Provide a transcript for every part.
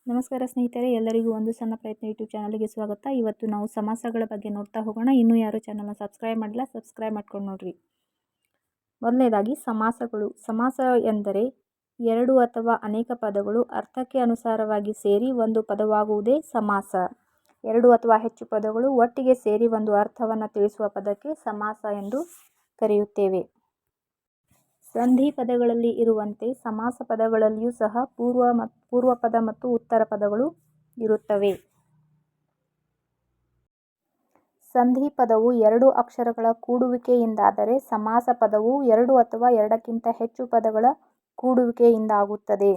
ನಮಸ್ಕಾರ ಸ್ನೇಹಿತರೆ, ಎಲ್ಲರಿಗೂ ಒಂದು ಸಣ್ಣ ಪ್ರಯತ್ನ ಯೂಟ್ಯೂಬ್ ಚಾನಲ್ಗೆ ಸ್ವಾಗತ. ಇವತ್ತು ನಾವು ಸಮಾಸಗಳ ಬಗ್ಗೆ ನೋಡ್ತಾ ಹೋಗೋಣ. ಇನ್ನೂ ಯಾರು ಚಾನಲ್ನ ಸಬ್ಸ್ಕ್ರೈಬ್ ಮಾಡಿಲ್ಲ, ಸಬ್ಸ್ಕ್ರೈಬ್ ಮಾಡ್ಕೊಂಡು ನೋಡ್ರಿ. ಮೊದಲನೇದಾಗಿ ಸಮಾಸಗಳು. ಸಮಾಸ ಎಂದರೆ ಎರಡು ಅಥವಾ ಅನೇಕ ಪದಗಳು ಅರ್ಥಕ್ಕೆ ಅನುಸಾರವಾಗಿ ಸೇರಿ ಒಂದು ಪದವಾಗುವುದೇ ಸಮಾಸ. ಎರಡು ಅಥವಾ ಹೆಚ್ಚು ಪದಗಳು ಒಟ್ಟಿಗೆ ಸೇರಿ ಒಂದು ಅರ್ಥವನ್ನು ತಿಳಿಸುವ ಪದಕ್ಕೆ ಸಮಾಸ ಎಂದು ಕರೆಯುತ್ತೇವೆ. ಸಂಧಿ ಪದಗಳಲ್ಲಿ ಇರುವಂತೆ ಸಮಾಸ ಪದಗಳಲ್ಲಿಯೂ ಸಹ ಪೂರ್ವ ಪದ ಮತ್ತು ಉತ್ತರ ಪದಗಳು ಇರುತ್ತವೆ. ಸಂಧಿ ಪದವು ಎರಡು ಅಕ್ಷರಗಳ ಕೂಡುವಿಕೆಯಿಂದಾದರೆ ಸಮಾಸ ಪದವು ಎರಡು ಅಥವಾ ಎರಡಕ್ಕಿಂತ ಹೆಚ್ಚು ಪದಗಳ ಕೂಡುವಿಕೆಯಿಂದಾಗುತ್ತದೆ.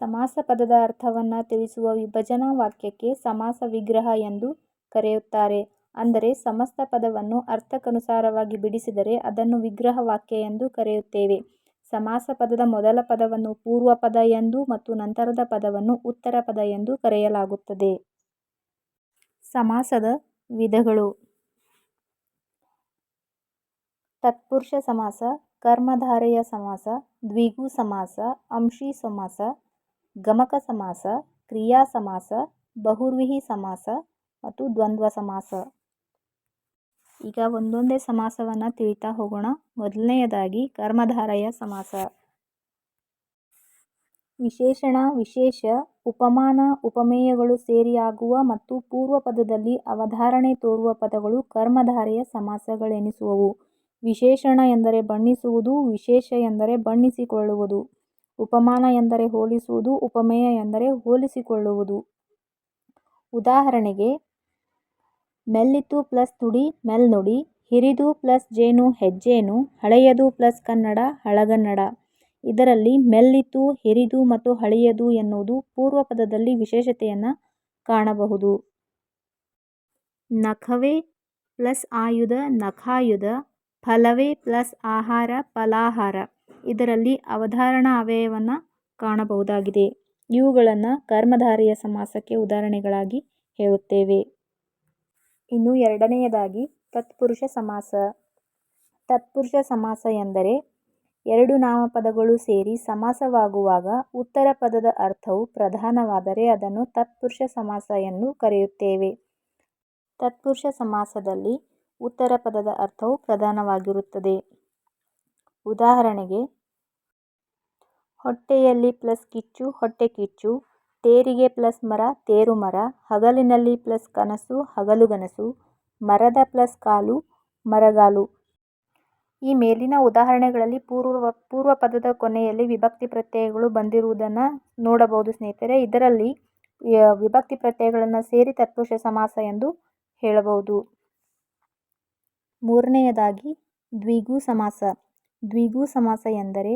ಸಮಾಸ ಪದದ ಅರ್ಥವನ್ನು ತಿಳಿಸುವ ವಿಭಜನಾ ವಾಕ್ಯಕ್ಕೆ ಸಮಾಸ ವಿಗ್ರಹ ಎಂದು ಕರೆಯುತ್ತಾರೆ. ಅಂದರೆ ಸಮಸ್ತ ಪದವನ್ನು ಅರ್ಥಕ್ಕನುಸಾರವಾಗಿ ಬಿಡಿಸಿದರೆ ಅದನ್ನು ವಿಗ್ರಹ ವಾಕ್ಯ ಎಂದು ಕರೆಯುತ್ತೇವೆ. ಸಮಾಸ ಪದದ ಮೊದಲ ಪದವನ್ನು ಪೂರ್ವ ಪದ ಎಂದು ಮತ್ತು ನಂತರದ ಪದವನ್ನು ಉತ್ತರ ಪದ ಎಂದು ಕರೆಯಲಾಗುತ್ತದೆ. ಸಮಾಸದ ವಿಧಗಳು: ತತ್ಪುರುಷ ಸಮಾಸ, ಕರ್ಮಧಾರಯ ಸಮಾಸ, ದ್ವಿಗು ಸಮಾಸ, ಅಂಶಿ ಸಮಾಸ, ಗಮಕ ಸಮಾಸ, ಕ್ರಿಯಾ ಸಮಾಸ, ಬಹುವ್ರೀಹಿ ಸಮಾಸ ಮತ್ತು ದ್ವಂದ್ವ ಸಮಾಸ. ಈಗ ಒಂದೊಂದೇ ಸಮಾಸವನ್ನು ತಿಳಿತಾ ಹೋಗೋಣ. ಮೊದಲನೆಯದಾಗಿ ಕರ್ಮಧಾರಯ ಸಮಾಸ. ವಿಶೇಷಣ, ವಿಶೇಷ, ಉಪಮಾನ, ಉಪಮೇಯಗಳು ಸೇರಿ ಆಗುವ ಮತ್ತು ಪೂರ್ವ ಪದದಲ್ಲಿ ಅವಧಾರಣೆ ತೋರುವ ಪದಗಳು ಕರ್ಮಧಾರಯ ಸಮಾಸಗಳೆನಿಸುವವು. ವಿಶೇಷಣ ಎಂದರೆ ಬಣ್ಣಿಸುವುದು, ವಿಶೇಷ ಎಂದರೆ ಬಣ್ಣಿಸಿಕೊಳ್ಳುವುದು, ಉಪಮಾನ ಎಂದರೆ ಹೋಲಿಸುವುದು, ಉಪಮೇಯ ಎಂದರೆ ಹೋಲಿಸಿಕೊಳ್ಳುವುದು. ಉದಾಹರಣೆಗೆ ಮೆಲ್ಲಿತು ಪ್ಲಸ್ ನುಡಿ ಮೆಲ್ನುಡಿ, ಹಿರಿದು ಪ್ಲಸ್ ಜೇನು ಹೆಜ್ಜೇನು, ಹಳೆಯದು ಪ್ಲಸ್ ಕನ್ನಡ ಹಳಗನ್ನಡ. ಇದರಲ್ಲಿ ಮೆಲ್ಲಿತು, ಹಿರಿದು ಮತ್ತು ಹಳೆಯದು ಎನ್ನುವುದು ಪೂರ್ವ ಪದದಲ್ಲಿ ವಿಶೇಷತೆಯನ್ನು ಕಾಣಬಹುದು. ನಖವೇ ಪ್ಲಸ್ ಆಯುಧ ನಖಾಯುಧ, ಫಲವೇ ಪ್ಲಸ್ ಆಹಾರ ಫಲಾಹಾರ. ಇದರಲ್ಲಿ ಅವಧಾರಣ ಅವ್ಯಯವನ್ನು ಕಾಣಬಹುದಾಗಿದೆ. ಇವುಗಳನ್ನು ಕರ್ಮಧಾರಯ ಸಮಾಸಕ್ಕೆ ಉದಾಹರಣೆಗಳಾಗಿ ಹೇಳುತ್ತೇವೆ. ಇನ್ನು ಎರಡನೆಯದಾಗಿ ತತ್ಪುರುಷ ಸಮಾಸ. ತತ್ಪುರುಷ ಸಮಾಸ ಎಂದರೆ ಎರಡು ನಾಮಪದಗಳು ಸೇರಿ ಸಮಾಸವಾಗುವಾಗ ಉತ್ತರ ಪದದ ಅರ್ಥವು ಪ್ರಧಾನವಾದರೆ ಅದನ್ನು ತತ್ಪುರುಷ ಸಮಾಸ ಎಂದು ಕರೆಯುತ್ತೇವೆ. ತತ್ಪುರುಷ ಸಮಾಸದಲ್ಲಿ ಉತ್ತರ ಪದದ ಅರ್ಥವು ಪ್ರಧಾನವಾಗಿರುತ್ತದೆ. ಉದಾಹರಣೆಗೆ ಹೊಟ್ಟೆಯಲ್ಲಿ ಪ್ಲಸ್ ಕಿಚ್ಚು ಹೊಟ್ಟೆ ಕಿಚ್ಚು, ತೇರಿಗೆ ಪ್ಲಸ್ ಮರ ತೇರು ಮರ, ಹಗಲಿನಲ್ಲಿ ಪ್ಲಸ್ ಕನಸು ಹಗಲುಗನಸು, ಮರದ ಪ್ಲಸ್ ಕಾಲು ಮರಗಾಲು. ಈ ಮೇಲಿನ ಉದಾಹರಣೆಗಳಲ್ಲಿ ಪೂರ್ವ ಪದದ ಕೊನೆಯಲ್ಲಿ ವಿಭಕ್ತಿ ಪ್ರತ್ಯಯಗಳು ಬಂದಿರುವುದನ್ನು ನೋಡಬಹುದು ಸ್ನೇಹಿತರೆ. ಇದರಲ್ಲಿ ವಿಭಕ್ತಿ ಪ್ರತ್ಯಯಗಳನ್ನು ಸೇರಿ ತತ್ಪುರುಷ ಸಮಾಸ ಎಂದು ಹೇಳಬಹುದು. ಮೂರನೆಯದಾಗಿ ದ್ವಿಗು ಸಮಾಸ. ದ್ವಿಗು ಸಮಾಸ ಎಂದರೆ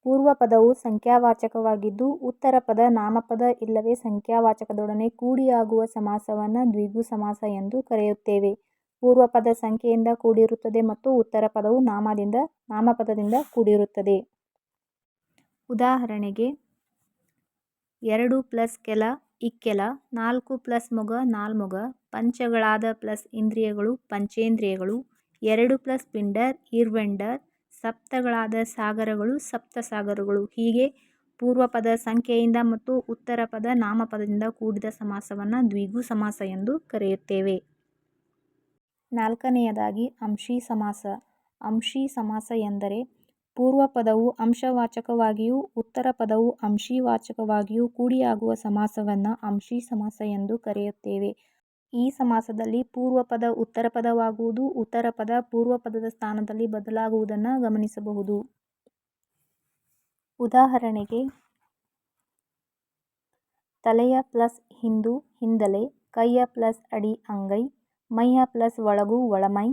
ಪೂರ್ವ ಪದವು ಸಂಖ್ಯಾವಾಚಕವಾಗಿದ್ದು ಉತ್ತರ ಪದ ನಾಮಪದ ಇಲ್ಲವೇ ಸಂಖ್ಯಾವಾಚಕದೊಡನೆ ಕೂಡಿಯಾಗುವ ಸಮಾಸವನ್ನು ದ್ವಿಗು ಸಮಾಸ ಎಂದು ಕರೆಯುತ್ತೇವೆ. ಪೂರ್ವ ಪದ ಸಂಖ್ಯೆಯಿಂದ ಕೂಡಿರುತ್ತದೆ ಮತ್ತು ಉತ್ತರ ಪದವು ನಾಮಪದದಿಂದ ಕೂಡಿರುತ್ತದೆ. ಉದಾಹರಣೆಗೆ ಎರಡು ಪ್ಲಸ್ ಕೆಲ ಇಕ್ಕೆಲ, ನಾಲ್ಕು ಪ್ಲಸ್ ಮೊಗ ನಾಲ್ಮೊಗ, ಪಂಚಗಳಾದ ಪ್ಲಸ್ ಇಂದ್ರಿಯಗಳು ಪಂಚೇಂದ್ರಿಯಗಳು, ಎರಡು ಪ್ಲಸ್ ಪಿಂಡರ್ ಇರ್ವೆಂಡರ್, ಸಪ್ತಗಳಾದ ಸಾಗರಗಳು ಸಪ್ತಸಾಗರಗಳು. ಹೀಗೆ ಪೂರ್ವ ಪದ ಸಂಖ್ಯೆಯಿಂದ ಮತ್ತು ಉತ್ತರ ಪದ ನಾಮಪದದಿಂದ ಕೂಡಿದ ಸಮಾಸವನ್ನು ದ್ವಿಗು ಸಮಾಸ ಎಂದು ಕರೆಯುತ್ತೇವೆ. ನಾಲ್ಕನೆಯದಾಗಿ ಅಂಶಿ ಸಮಾಸ. ಅಂಶಿ ಸಮಾಸ ಎಂದರೆ ಪೂರ್ವ ಪದವು ಅಂಶವಾಚಕವಾಗಿಯೂ ಉತ್ತರ ಪದವು ಅಂಶಿವಾಚಕವಾಗಿಯೂ ಕೂಡಿಯಾಗುವ ಸಮಾಸವನ್ನು ಅಂಶಿ ಸಮಾಸ ಎಂದು ಕರೆಯುತ್ತೇವೆ. ಈ ಸಮಾಸದಲ್ಲಿ ಪೂರ್ವ ಪದ ಉತ್ತರ ಪದವಾಗುವುದು, ಉತ್ತರ ಪದ ಪೂರ್ವ ಪದದ ಸ್ಥಾನದಲ್ಲಿ ಬದಲಾಗುವುದನ್ನು ಗಮನಿಸಬಹುದು. ಉದಾಹರಣೆಗೆ ತಲೆಯ ಪ್ಲಸ್ ಹಿಂದು ಹಿಂದಲೆ, ಕೈಯ ಪ್ಲಸ್ ಅಡಿ ಅಂಗೈ, ಮೈಯ ಪ್ಲಸ್ ಒಳಗು ಒಳಮೈ,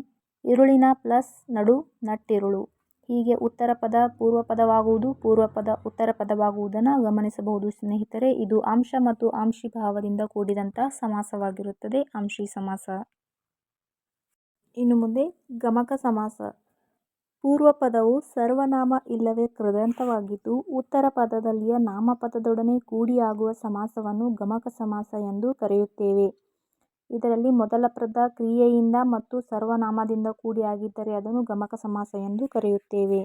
ಇರುಳಿನ ಪ್ಲಸ್ ನಡು ನಟ್ಟಿರುಳು. ಹೀಗೆ ಉತ್ತರ ಪದ ಪೂರ್ವ ಪದವಾಗುವುದು, ಪೂರ್ವ ಪದ ಉತ್ತರ ಪದವಾಗುವುದನ್ನು ಗಮನಿಸಬಹುದು ಸ್ನೇಹಿತರೆ. ಇದು ಅಂಶ ಮತ್ತು ಅಂಶಿಭಾವದಿಂದ ಕೂಡಿದಂತಹ ಸಮಾಸವಾಗಿರುತ್ತದೆ ಅಂಶಿ ಸಮಾಸ. ಇನ್ನು ಮುಂದೆ ಗಮಕ ಸಮಾಸ. ಪೂರ್ವ ಪದವು ಸರ್ವನಾಮ ಇಲ್ಲವೇ ಕೃದಂತವಾಗಿದ್ದು ಉತ್ತರ ಪದದಲ್ಲಿಯ ನಾಮಪದದೊಡನೆ ಕೂಡಿಯಾಗುವ ಸಮಾಸವನ್ನು ಗಮಕ ಸಮಾಸ ಎಂದು ಕರೆಯುತ್ತೇವೆ. ಇದರಲ್ಲಿ ಮೊದಲ ಪದ ಕ್ರಿಯೆಯಿಂದ ಮತ್ತು ಸರ್ವನಾಮದಿಂದ ಕೂಡಿಯಾಗಿದ್ದರೆ ಅದನ್ನು ಗಮಕ ಸಮಾಸ ಎಂದು ಕರೆಯುತ್ತೇವೆ.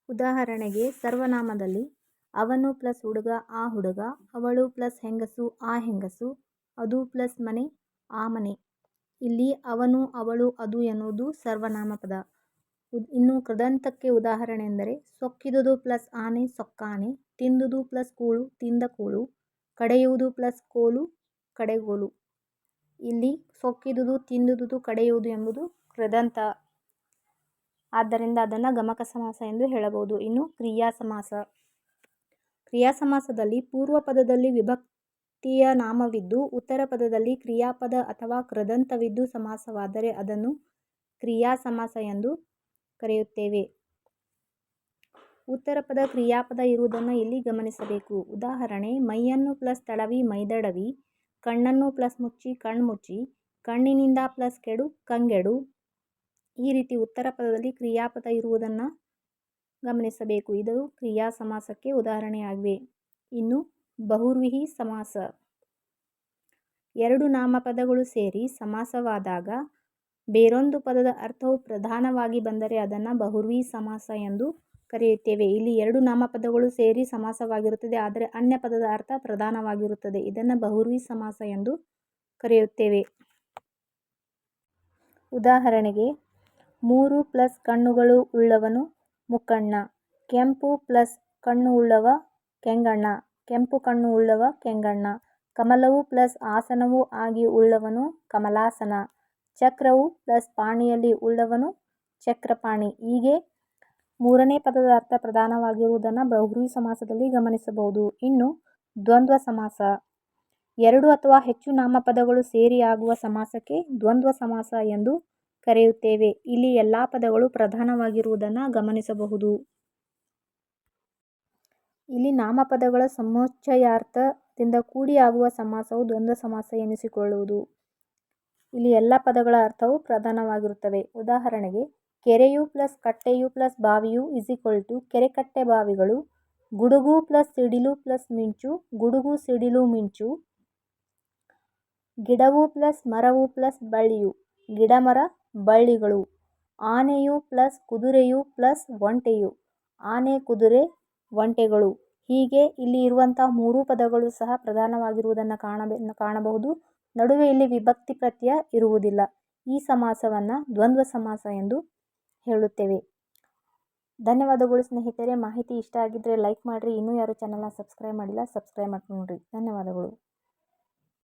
ಉದಾಹರಣೆಗೆ ಸರ್ವನಾಮದಲ್ಲಿ ಅವನು ಪ್ಲಸ್ ಹುಡುಗ ಆ ಹುಡುಗ, ಅವಳು ಪ್ಲಸ್ ಹೆಂಗಸು ಆ ಹೆಂಗಸು, ಅದು ಪ್ಲಸ್ ಮನೆ ಆ ಮನೆ. ಇಲ್ಲಿ ಅವನು ಅವಳು ಅದು ಎನ್ನುವುದು ಸರ್ವನಾಮ ಪದ. ಇನ್ನು ಕೃದಂತಕ್ಕೆ ಉದಾಹರಣೆ ಎಂದರೆ ಸೊಕ್ಕಿದುದು ಪ್ಲಸ್ ಆನೆ ಸೊಕ್ಕಾನೆ, ತಿಂದುದು ಪ್ಲಸ್ ಕೂಳು ತಿಂದ ಕೂಳು, ಕಡೆಯುವುದು ಪ್ಲಸ್ ಕೋಲು ಕಡೆಗೋಲು. ಇಲ್ಲಿ ಸೊಕ್ಕಿದುದು ತಿಂದುದು ಕಡೆಯುವುದು ಎಂಬುದು ಕೃದಂತ, ಆದ್ದರಿಂದ ಅದನ್ನು ಗಮಕ ಸಮಾಸ ಎಂದು ಹೇಳಬಹುದು. ಇನ್ನು ಕ್ರಿಯಾ ಸಮಾಸ. ಕ್ರಿಯಾ ಸಮಾಸದಲ್ಲಿ ಪೂರ್ವ ಪದದಲ್ಲಿ ವಿಭಕ್ತಿಯ ನಾಮವಿದ್ದು ಉತ್ತರ ಪದದಲ್ಲಿ ಕ್ರಿಯಾಪದ ಅಥವಾ ಕೃದಂತವಿದ್ದು ಸಮಾಸವಾದರೆ ಅದನ್ನು ಕ್ರಿಯಾ ಸಮಾಸ ಎಂದು ಕರೆಯುತ್ತೇವೆ. ಉತ್ತರ ಪದ ಕ್ರಿಯಾಪದ ಇರುವುದನ್ನು ಇಲ್ಲಿ ಗಮನಿಸಬೇಕು. ಉದಾಹರಣೆ ಮೈಯನ್ನು ಪ್ಲಸ್ ತಡವಿ ಮೈದಡವಿ, ಕಣ್ಣನ್ನು ಪ್ಲಸ್ ಮುಚ್ಚಿ ಕಣ್ಮುಚ್ಚಿ, ಕಣ್ಣಿನಿಂದ ಪ್ಲಸ್ ಕೆಡು ಕಂಗೆಡು. ಈ ರೀತಿ ಉತ್ತರ ಪದದಲ್ಲಿ ಕ್ರಿಯಾಪದ ಇರುವುದನ್ನು ಗಮನಿಸಬೇಕು. ಇದು ಕ್ರಿಯಾ ಸಮಾಸಕ್ಕೆ ಉದಾಹರಣೆಯಾಗಿವೆ. ಇನ್ನು ಬಹುವ್ರೀಹಿ ಸಮಾಸ. ಎರಡು ನಾಮಪದಗಳು ಸೇರಿ ಸಮಾಸವಾದಾಗ ಬೇರೊಂದು ಪದದ ಅರ್ಥವು ಪ್ರಧಾನವಾಗಿ ಬಂದರೆ ಅದನ್ನು ಬಹುವ್ರೀಹಿ ಸಮಾಸ ಎಂದು ಕರೆಯುತ್ತೇವೆ. ಇಲ್ಲಿ ಎರಡು ನಾಮಪದಗಳು ಸೇರಿ ಸಮಾಸವಾಗಿರುತ್ತದೆ, ಆದರೆ ಅನ್ಯ ಪದದ ಅರ್ಥ ಪ್ರಧಾನವಾಗಿರುತ್ತದೆ. ಇದನ್ನು ಬಹುವ್ರೀಹಿ ಸಮಾಸ ಎಂದು ಕರೆಯುತ್ತೇವೆ. ಉದಾಹರಣೆಗೆ ಮೂರು ಪ್ಲಸ್ ಕಣ್ಣುಗಳು ಉಳ್ಳವನು ಮುಕ್ಕಣ್ಣ, ಕೆಂಪು ಪ್ಲಸ್ ಕಣ್ಣು ಉಳ್ಳವ ಕೆಂಗಣ್ಣ, ಕೆಂಪು ಕಣ್ಣು ಉಳ್ಳವ ಕೆಂಗಣ್ಣ, ಕಮಲವು ಪ್ಲಸ್ ಆಸನವು ಆಗಿ ಉಳ್ಳವನು ಕಮಲಾಸನ, ಚಕ್ರವು ಪ್ಲಸ್ ಪಾಣಿಯಲ್ಲಿ ಉಳ್ಳವನು ಚಕ್ರಪಾಣಿ. ಹೀಗೆ ಮೂರನೇ ಪದದ ಅರ್ಥ ಪ್ರಧಾನವಾಗಿರುವುದನ್ನು ಬಹುವ್ರೀಹಿ ಸಮಾಸದಲ್ಲಿ ಗಮನಿಸಬಹುದು. ಇನ್ನು ದ್ವಂದ್ವ ಸಮಾಸ. ಎರಡು ಅಥವಾ ಹೆಚ್ಚು ನಾಮಪದಗಳು ಸೇರಿ ಆಗುವ ಸಮಾಸಕ್ಕೆ ದ್ವಂದ್ವ ಸಮಾಸ ಎಂದು ಕರೆಯುತ್ತೇವೆ. ಇಲ್ಲಿ ಎಲ್ಲ ಪದಗಳು ಪ್ರಧಾನವಾಗಿರುವುದನ್ನು ಗಮನಿಸಬಹುದು. ಇಲ್ಲಿ ನಾಮಪದಗಳ ಸಮುಚ್ಚಯಾರ್ಥದಿಂದ ಕೂಡಿ ಆಗುವ ಸಮಾಸವು ದ್ವಂದ್ವ ಸಮಾಸ ಎನಿಸಿಕೊಳ್ಳುವುದು. ಇಲ್ಲಿ ಎಲ್ಲ ಪದಗಳ ಅರ್ಥವು ಪ್ರಧಾನವಾಗಿರುತ್ತವೆ. ಉದಾಹರಣೆಗೆ ಕೆರೆಯು ಪ್ಲಸ್ ಕಟ್ಟೆಯು ಪ್ಲಸ್ ಬಾವಿಯು = ಕೆರೆ-ಕಟ್ಟೆ ಬಾವಿಗಳು, ಗುಡುಗು ಪ್ಲಸ್ ಸಿಡಿಲು ಪ್ಲಸ್ ಮಿಂಚು ಗುಡುಗು ಸಿಡಿಲು ಮಿಂಚು, ಗಿಡವು ಪ್ಲಸ್ ಮರವು ಪ್ಲಸ್ ಬಳ್ಳಿಯು ಗಿಡ-ಮರ ಬಳ್ಳಿಗಳು, ಆನೆಯು ಪ್ಲಸ್ ಕುದುರೆಯು ಪ್ಲಸ್ ಒಂಟೆಯು ಆನೆ ಕುದುರೆ ಒಂಟೆಗಳು. ಹೀಗೆ ಇಲ್ಲಿ ಇರುವಂತಹ ಮೂರು ಪದಗಳು ಸಹ ಪ್ರಧಾನವಾಗಿರುವುದನ್ನು ಕಾಣಬಹುದು. ನಡುವೆ ಇಲ್ಲಿ ವಿಭಕ್ತಿ ಪ್ರತ್ಯಯ ಇರುವುದಿಲ್ಲ. ಈ ಸಮಾಸವನ್ನು ದ್ವಂದ್ವ ಸಮಾಸ ಎಂದು ಹೇಳುತ್ತೇವೆ. ಧನ್ಯವಾದಗಳು ಸ್ನೇಹಿತರೆ. ಮಾಹಿತಿ ಇಷ್ಟ ಆಗಿದ್ದರೆ ಲೈಕ್ ಮಾಡಿರಿ. ಇನ್ನೂ ಯಾರು ಚಾನಲ್ನ ಸಬ್ಸ್ಕ್ರೈಬ್ ಮಾಡಿಲ್ಲ ಸಬ್ಸ್ಕ್ರೈಬ್ ಮಾಡ್ಕೊಂಡು ನೋಡಿರಿ. ಧನ್ಯವಾದಗಳು.